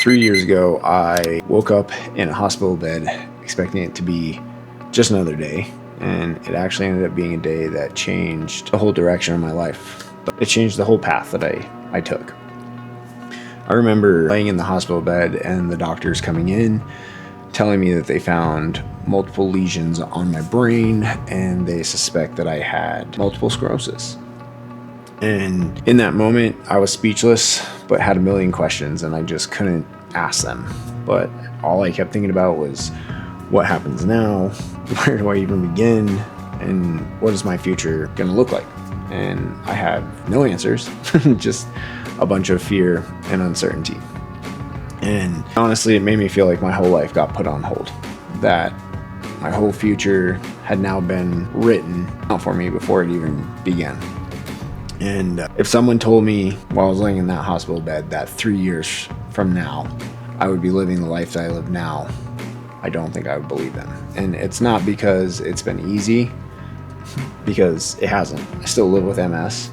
3 years ago, I woke up in a hospital bed expecting it to be just another day, and it actually ended up being a day that changed the whole direction of my life. It changed the whole path that I took. I remember laying in the hospital bed and the doctors coming in, telling me that they found multiple lesions on my brain and they suspect that I had multiple sclerosis. And in that moment, I was speechless, but had a million questions and I just couldn't ask them. But all I kept thinking about was, what happens now? Where do I even begin? And what is my future gonna look like? And I had no answers, just a bunch of fear and uncertainty. And honestly, it made me feel like my whole life got put on hold, that my whole future had now been written out for me before it even began. And if someone told me while I was laying in that hospital bed that 3 years from now, I would be living the life that I live now, I don't think I would believe them. And it's not because it's been easy, because it hasn't. I still live with MS.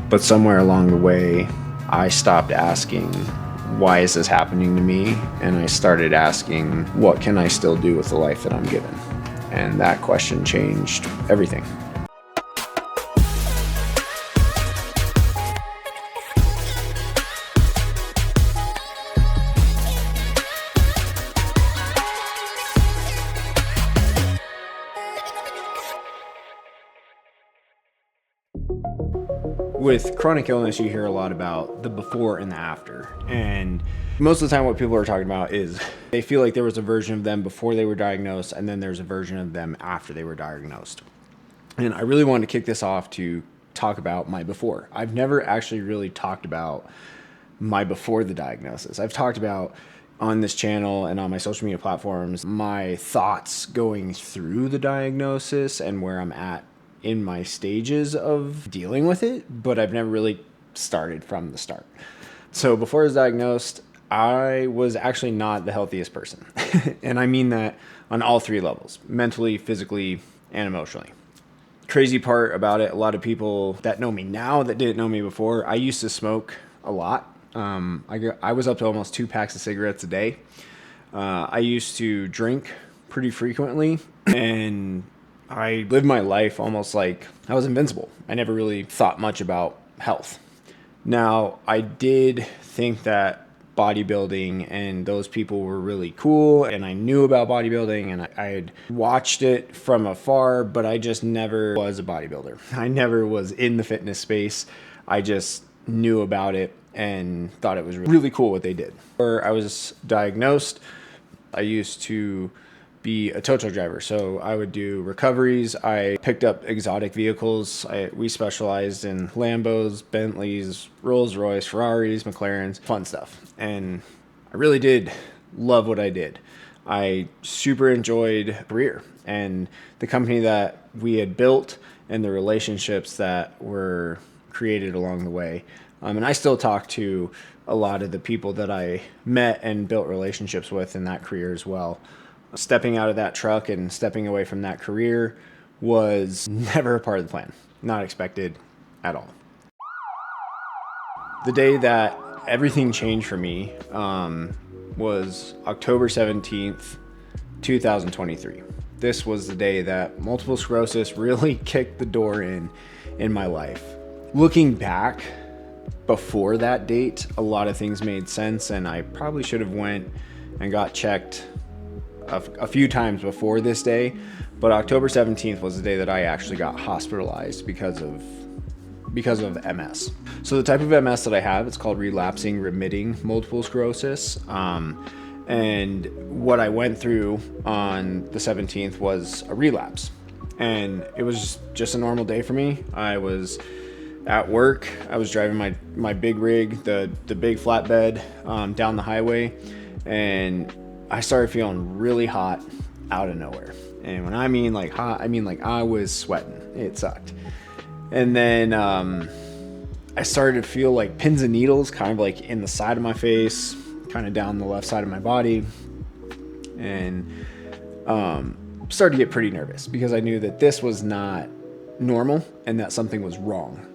But somewhere along the way, I stopped asking, why is this happening to me? And I started asking, what can I still do with the life that I'm given? And that question changed everything. With chronic illness, you hear a lot about the before and the after. And most of the time what people are talking about is they feel like there was a version of them before they were diagnosed, and then there's a version of them after they were diagnosed. And I really wanted to kick this off to talk about my before. I've never actually really talked about my before the diagnosis. I've talked about on this channel and on my social media platforms my thoughts going through the diagnosis and where I'm at in my stages of dealing with it, but I've never really started from the start. So before I was diagnosed, I was actually not the healthiest person. And I mean that on all three levels: mentally, physically, and emotionally. Crazy part about it, a lot of people that know me now that didn't know me before, I used to smoke a lot. I was up to almost 2 packs of cigarettes a day. I used to drink pretty frequently, and I lived my life almost like I was invincible. I never really thought much about health. Now, I did think that bodybuilding and those people were really cool, and I knew about bodybuilding, and I had watched it from afar, but I just never was a bodybuilder. I never was in the fitness space. I just knew about it and thought it was really cool what they did. Before I was diagnosed, I used to be a tow truck driver. So I would do recoveries. I picked up exotic vehicles. We specialized in Lambos, Bentleys, Rolls Royce, Ferraris, McLarens, fun stuff. And I really did love what I did. I super enjoyed career and the company that we had built and the relationships that were created along the way. And I still talk to a lot of the people that I met and built relationships with in that career as well. Stepping out of that truck and stepping away from that career was never a part of the plan. Not expected at all. The day that everything changed for me was October 17th, 2023. This was the day that multiple sclerosis really kicked the door in my life. Looking back, before that date, a lot of things made sense, and I probably should have went and got checked a few times before this day, but October 17th was the day that I actually got hospitalized because of MS. So the type of MS that I have, it's called relapsing remitting multiple sclerosis. And what I went through on the 17th was a relapse. And it was just a normal day for me. I was at work. I was driving my big rig, the big flatbed, down the highway, and I started feeling really hot out of nowhere. And when I mean like hot, I mean like I was sweating. It sucked. And then I started to feel like pins and needles kind of like in the side of my face, kind of down the left side of my body. And started to get pretty nervous because I knew that this was not normal and that something was wrong.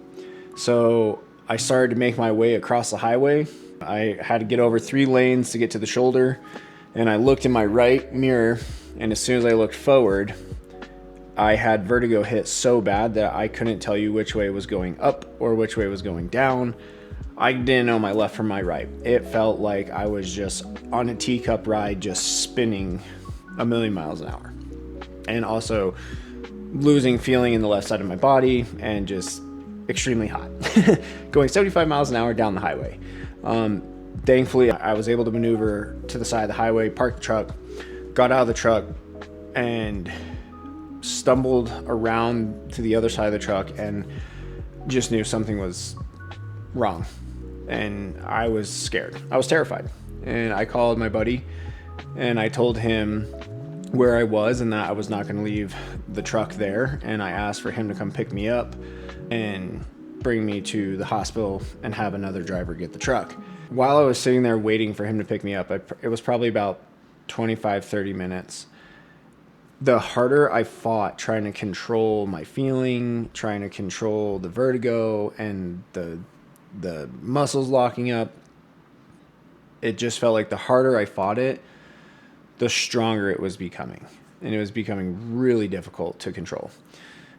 So I started to make my way across the highway I had to get over 3 lanes to get to the shoulder, and I looked in my right mirror, and as soon as I looked forward, I had vertigo hit so bad that I couldn't tell you which way was going up or which way was going down. I didn't know my left from my right. It felt like I was just on a teacup ride, just spinning a million miles an hour. And also losing feeling in the left side of my body and just extremely hot. Going 75 miles an hour down the highway. Thankfully, I was able to maneuver to the side of the highway, park the truck, got out of the truck, and stumbled around to the other side of the truck and just knew something was wrong. And I was scared. I was terrified. And I called my buddy and I told him where I was and that I was not going to leave the truck there. And I asked for him to come pick me up and bring me to the hospital and have another driver get the truck. While I was sitting there waiting for him to pick me up, it was probably about 25, 30 minutes. The harder I fought trying to control my feeling, trying to control the vertigo and the muscles locking up, it just felt like the harder I fought it, the stronger it was becoming. And it was becoming really difficult to control.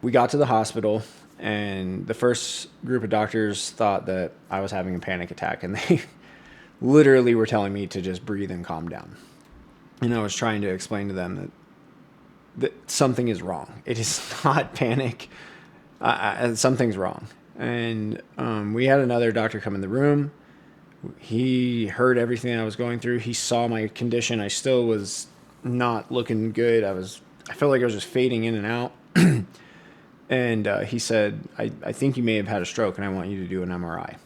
We got to the hospital, and the first group of doctors thought that I was having a panic attack, and they literally were telling me to just breathe and calm down. And I was trying to explain to them that something is wrong. It is not panic. Something's wrong. And we had another doctor come in the room. He heard everything I was going through. He saw my condition. I still was not looking good. I felt like I was just fading in and out. And he said, I think you may have had a stroke and I want you to do an MRI.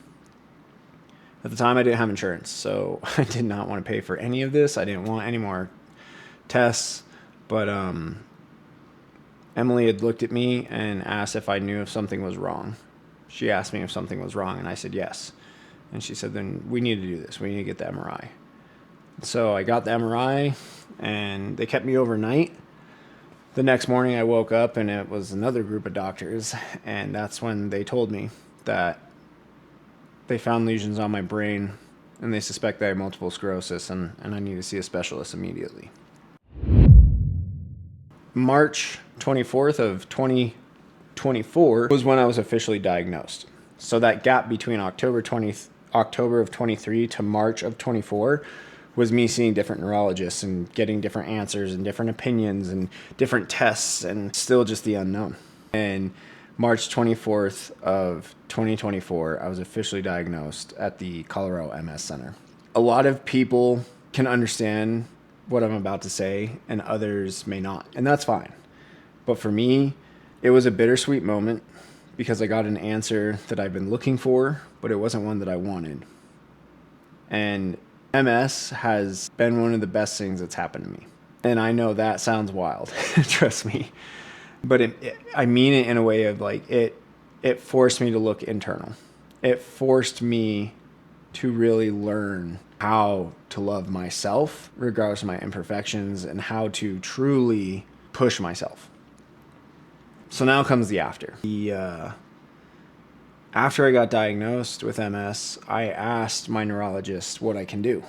At the time, I didn't have insurance, so I did not want to pay for any of this. I didn't want any more tests. But Emily had looked at me and asked if I knew if something was wrong. She asked me if something was wrong, and I said yes. And she said, then we need to do this. We need to get the MRI. So I got the MRI, and they kept me overnight. The next morning I woke up, and it was another group of doctors, and that's when they told me that they found lesions on my brain, and they suspect that I have multiple sclerosis, and I need to see a specialist immediately. March 24th of 2024 was when I was officially diagnosed. So that gap between October of 23 to March of 24 was me seeing different neurologists and getting different answers and different opinions and different tests and still just the unknown. And March 24th of 2024, I was officially diagnosed at the Colorado MS Center. A lot of people can understand what I'm about to say, and others may not, and that's fine. But for me, it was a bittersweet moment because I got an answer that I've been looking for, but it wasn't one that I wanted. And MS has been one of the best things that's happened to me. And I know that sounds wild, trust me. But I mean it in a way of like, it forced me to look internal. It forced me to really learn how to love myself, regardless of my imperfections, and how to truly push myself. So now comes the after. After I got diagnosed with MS, I asked my neurologist what I can do.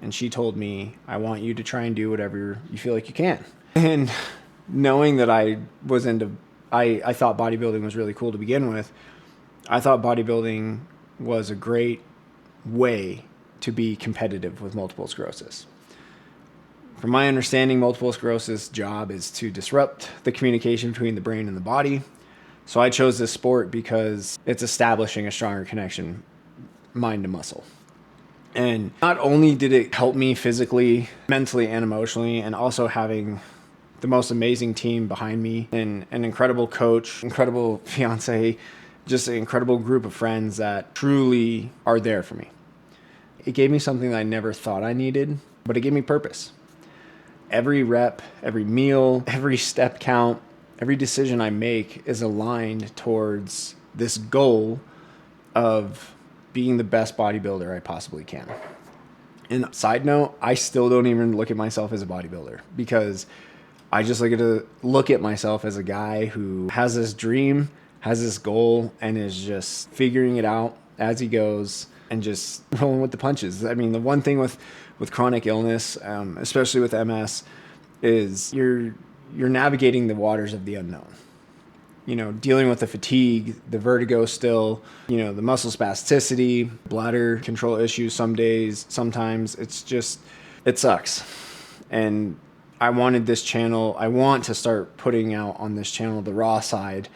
And she told me, I want you to try and do whatever you feel like you can. And knowing that I thought bodybuilding was really cool to begin with, I thought bodybuilding was a great way to be competitive with multiple sclerosis. From my understanding, multiple sclerosis' job is to disrupt the communication between the brain and the body. So I chose this sport because it's establishing a stronger connection, mind to muscle. And not only did it help me physically, mentally, and emotionally, and also having the most amazing team behind me and an incredible coach, incredible fiance, just an incredible group of friends that truly are there for me. It gave me something that I never thought I needed, but it gave me purpose. Every rep, every meal, every step count, every decision I make is aligned towards this goal of being the best bodybuilder I possibly can. And side note, I still don't even look at myself as a bodybuilder because I just look at myself as a guy who has this dream, has this goal, and is just figuring it out as he goes, and just rolling with the punches. I mean, the one thing with chronic illness, especially with MS, is you're navigating the waters of the unknown. You know, dealing with the fatigue, the vertigo still, you know, the muscle spasticity, bladder control issues some days, sometimes. It's just, it sucks. And I want to start putting out on this channel the raw side,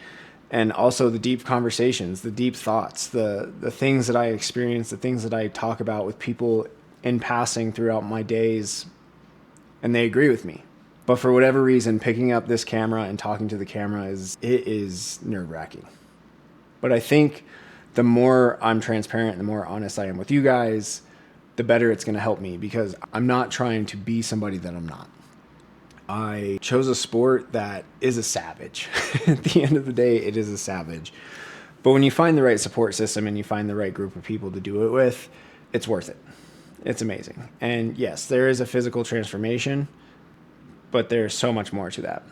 and also the deep conversations, the deep thoughts, the things that I experience, the things that I talk about with people in passing throughout my days, and they agree with me. But for whatever reason, picking up this camera and talking to the camera is nerve-wracking. But I think the more I'm transparent, the more honest I am with you guys, the better it's going to help me, because I'm not trying to be somebody that I'm not. I chose a sport that is a savage. At the end of the day, it is a savage. But when you find the right support system and you find the right group of people to do it with, it's worth it. It's amazing. And yes, there is a physical transformation, but there's so much more to that.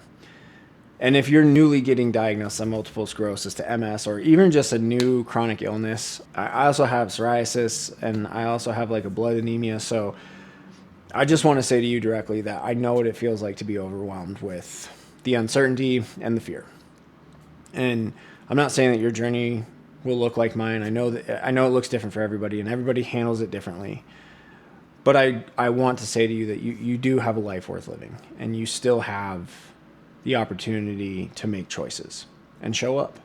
And if you're newly getting diagnosed on multiple sclerosis to MS, or even just a new chronic illness, I also have psoriasis, and I also have like a blood anemia. So I just want to say to you directly that I know what it feels like to be overwhelmed with the uncertainty and the fear. And I'm not saying that your journey will look like mine. I know it looks different for everybody, and everybody handles it differently. But I want to say to you that you do have a life worth living, and you still have the opportunity to make choices and show up.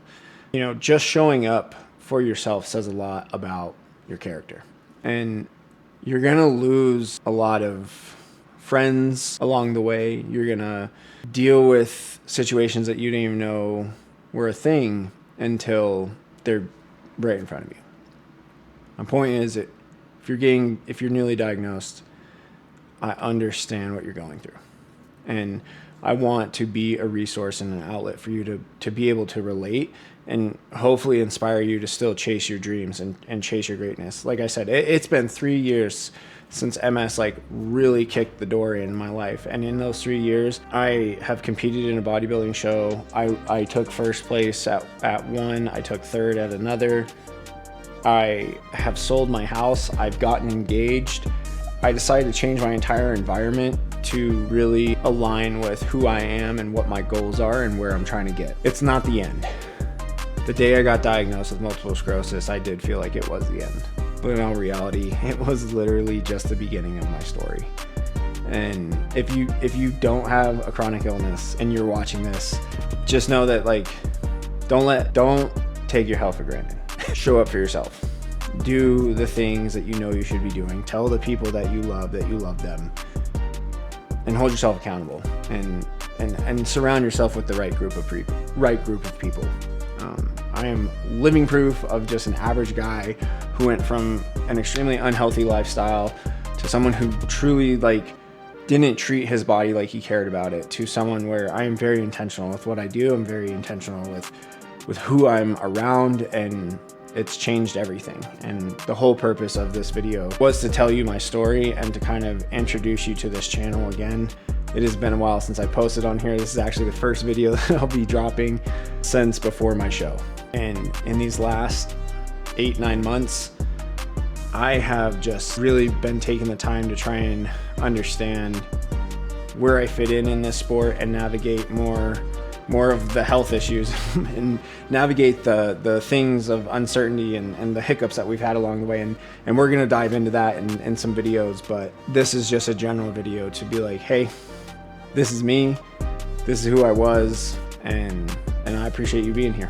You know, just showing up for yourself says a lot about your character. And you're going to lose a lot of friends along the way. You're going to deal with situations that you didn't even know were a thing until they're right in front of you. My point is that if you're newly diagnosed, I understand what you're going through. And I want to be a resource and an outlet for you to be able to relate and hopefully inspire you to still chase your dreams and chase your greatness. Like I said, it's been 3 years since MS like really kicked the door in my life. And in those 3 years, I have competed in a bodybuilding show. I took first place at one. I took third at another. I have sold my house. I've gotten engaged. I decided to change my entire environment to really align with who I am and what my goals are and where I'm trying to get. It's not the end. The day I got diagnosed with multiple sclerosis, I did feel like it was the end. But in all reality, it was literally just the beginning of my story. And if you don't have a chronic illness and you're watching this, just know that like, don't take your health for granted. Show up for yourself. Do the things that you know you should be doing. Tell the people that you love them. And hold yourself accountable. And surround yourself with the right group of people. I am living proof of just an average guy who went from an extremely unhealthy lifestyle to someone who truly like didn't treat his body like he cared about it, to someone where I am very intentional with what I do. I'm very intentional with who I'm around, and it's changed everything. And the whole purpose of this video was to tell you my story and to kind of introduce you to this channel again. It has been a while since I posted on here. This is actually the first video that I'll be dropping since before my show. And in these last 8-9 months, I have just really been taking the time to try and understand where I fit in this sport and navigate more of the health issues and navigate the things of uncertainty and the hiccups that we've had along the way. And we're going to dive into that in some videos, but this is just a general video to be like, hey, this is me, this is who I was, and I appreciate you being here.